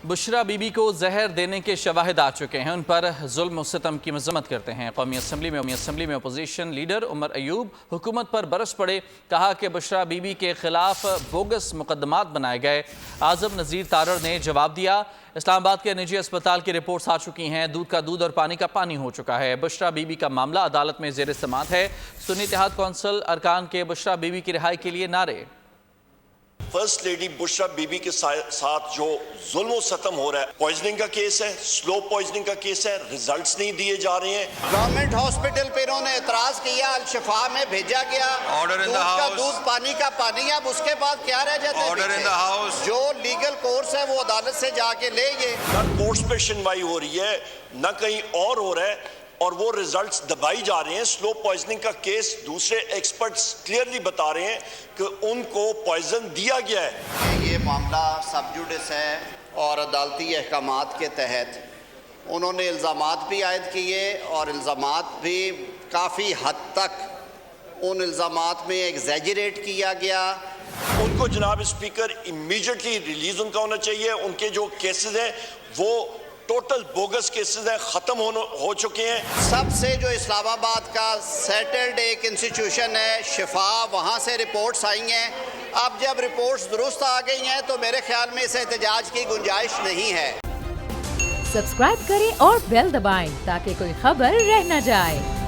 बुशरा बीबी को जहर देने के शवाहिद आ चुके हैं। उन पर जुल्म और सितम की मजम्मत करते हैं। कौमी असम्बली में अपोजिशन लीडर उमर अयूब हुकूमत पर बरस पड़े। कहा कि बुशरा बीबी के खिलाफ बोगस मुकदमात बनाए गए। आजम नज़ीर तारड़ ने जवाब दिया। इस्लामाबाद के निजी अस्पताल की रिपोर्ट्स आ चुकी हैं। दूध का दूध और पानी का पानी हो चुका है। बुशरा बीबी का मामला अदालत में ज़ेर समाअत है। सुन्नी इत्तेहाद कौंसिल अरकान के बुशरा बीबी की रिहाई के लिए नारे। फर्स्ट लेडी बुशरा बीबी के साथ जो जुल्म और सतम हो रहा है, पॉइजनिंग का केस है, स्लो पॉइजनिंग का केस है, रिजल्ट्स नहीं दिए जा रहे हैं। गवर्नमेंट हॉस्पिटल पे इन्होंने एतराज किया, अल शिफा में भेजा गया, ऑर्डर इन द दूध का हाउस, दूध पानी का पानी। अब उसके बाद क्या रह जाता है? Order in the house. जो लीगल कोर्स है वो अदालत से जाके ले। ये न कोर्ट्स पे सुनवाई हो रही है, न कहीं और हो रहा है, और वो रिजल्ट्स दबाई जा रहे हैं। स्लो पॉइजनिंग का केस दूसरे एक्सपर्ट्स क्लियरली बता रहे हैं कि उनको पॉइजन दिया गया है। ये मामला सब जुडिस है और अदालती अहकामात के तहत उन्होंने इल्ज़ामात भी आयद किए और इल्ज़ामात भी काफ़ी हद तक उन इल्ज़ामात में एग्जैजरेट किया गया। उनको जनाब स्पीकर इमीडिएटली रिलीज उनका होना चाहिए। उनके जो केसेस हैं वो टोटल बोगस केसेस हैं, खत्म हो चुके हैं। सबसे जो इस्लामाबाद का सेटल्ड एक इंस्टीट्यूशन है शिफा, वहाँ से रिपोर्ट्स आई हैं। अब जब रिपोर्ट्स दुरुस्त आ गई हैं तो मेरे ख्याल में इस एहतजाज की गुंजाइश नहीं है। सब्सक्राइब करें और बेल दबाएं ताकि कोई खबर रह न जाए।